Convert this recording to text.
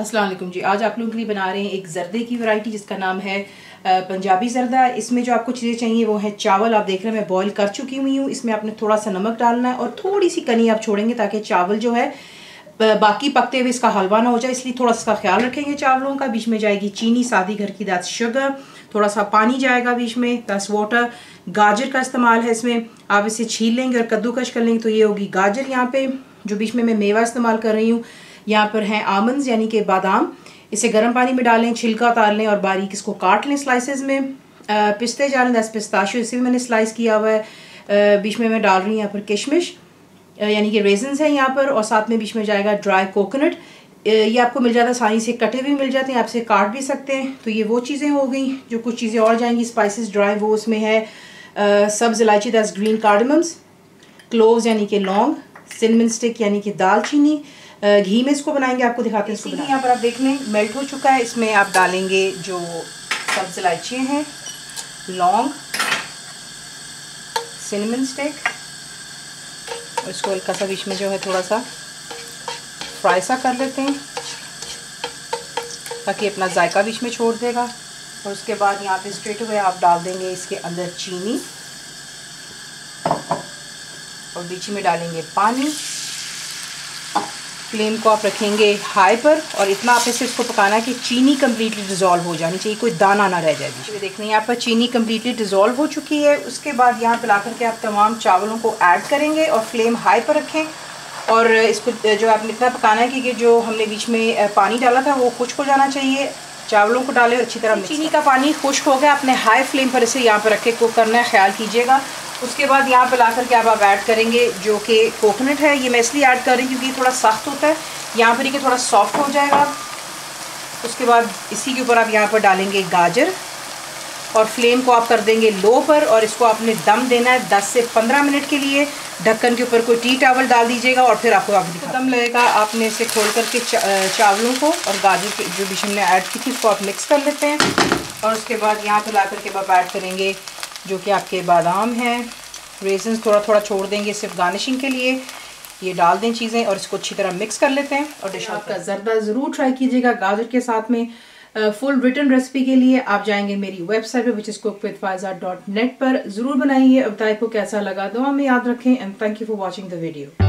अस्सलाम वालेकुम जी। आज आप लोगों के लिए बना रहे हैं एक जर्दे की वैरायटी जिसका नाम है पंजाबी जर्दा। इसमें जो आपको चीज़ें चाहिए वो है चावल। आप देख रहे हैं मैं बॉईल कर चुकी हुई हूँ। इसमें आपने थोड़ा सा नमक डालना है और थोड़ी सी कनी आप छोड़ेंगे ताकि चावल जो है बाकी पकते हुए इसका हलवा ना हो जाए, इसलिए थोड़ा सा ख्याल रखेंगे चावलों का। बीच में जाएगी चीनी, सादी घर की, दैट्स शुगर। थोड़ा सा पानी जाएगा बीच में, दैट्स वाटर। गाजर का इस्तेमाल है इसमें, आप इसे छील लेंगे और कद्दूकश कर लेंगे तो ये होगी गाजर। यहाँ पे जो बीच में मैं मेवा इस्तेमाल कर रही हूँ, यहाँ पर हैं आमंड्स यानी कि बादाम। इसे गर्म पानी में डालें, छिलका उतार लें और बारीक इसको काट लें स्लाइसेस में। पिस्ते जा रहे हैं, 10 पिस्ताशियो, इसे भी मैंने स्लाइस किया हुआ है। बीच में मैं डाल रही हूँ यहाँ पर किशमिश यानी कि रेजन्स हैं यहाँ पर, और साथ में बीच में जाएगा ड्राई कोकोनट। ये आपको मिल जाता है आसानी से, कटे भी मिल जाते हैं, आप इसे काट भी सकते हैं। तो ये वो चीज़ें हो गई। जो कुछ चीज़ें और जाएंगी स्पाइसेस ड्राई, वो उसमें है सब्ज़ इलायची, दैट्स ग्रीन कार्डमम्स, क्लोव्स यानी कि लौंग, सिनेमन स्टिक यानी कि दालचीनी। घी में इसको बनाएंगे, आपको दिखाते हैं इसको। यहाँ पर आप देख लें मेल्ट हो चुका है। इसमें आप डालेंगे जो सब्ज़ इलायची हैं, लौंग, सिनेमन स्टिक, और इसको हल्का सा बीच में जो है थोड़ा सा फ्राई सा कर लेते हैं ताकि अपना जायका बीच में छोड़ देगा। और उसके बाद यहाँ पे स्ट्रेट हुए आप डाल देंगे इसके अंदर चीनी और बीच में डालेंगे पानी। फ्लेम को आप रखेंगे हाई पर और इतना आप इसे इसको पकाना है कि चीनी कम्प्लीटली डिज़ोल्व हो जानी चाहिए, कोई दाना ना रह जाए बीच में। देखने यहाँ पर चीनी कम्प्लीटली डिज़ोल्व हो चुकी है। उसके बाद यहाँ पिला करके आप तमाम चावलों को ऐड करेंगे और फ्लेम हाई पर रखें। और इसको जो आपने इतना पकाना है कि जो हमने बीच में पानी डाला था वो खुश्क हो जाना चाहिए। चावलों को डालें और अच्छी तरह चीनी का पानी खुश्क हो गया, अपने हाई फ्लेम पर इसे यहाँ पर रख के कुक करना है, ख्याल कीजिएगा। उसके बाद यहाँ पे ला करके आप ऐड करेंगे जो कि कोकोनट है। ये मैं इसलिए ऐड कर रही हूँ क्योंकि थोड़ा सख्त होता है, यहाँ पर ये थोड़ा सॉफ्ट हो जाएगा। उसके बाद इसी के ऊपर आप यहाँ पर डालेंगे गाजर और फ्लेम को आप कर देंगे लो पर, और इसको आपने दम देना है 10 से 15 मिनट के लिए। ढक्कन के ऊपर कोई टी टॉवल डाल दीजिएगा और फिर आपको दम लगेगा। आपने इसे खोल करके चावलों को और गाजर के जो बीच में ऐड की थी उसको आप मिक्स कर लेते हैं। और उसके बाद यहाँ पर ला करके आप ऐड करेंगे जो कि आपके बादाम हैं, रेजन्स थोड़ा थोड़ा छोड़ देंगे सिर्फ गार्निशिंग के लिए। ये डाल दें चीज़ें और इसको अच्छी तरह मिक्स कर लेते हैं। और डिश आपका जर्दा ज़रूर ट्राई कीजिएगा गाजर के साथ में। फुल रिटन रेसिपी के लिए आप जाएंगे मेरी वेबसाइट पे विच इज़ cookWithFaiza.net पर। ज़रूर बनाइए और बताइए आपको कैसा लगा। दुआ में याद रखें and thank you for watching the video.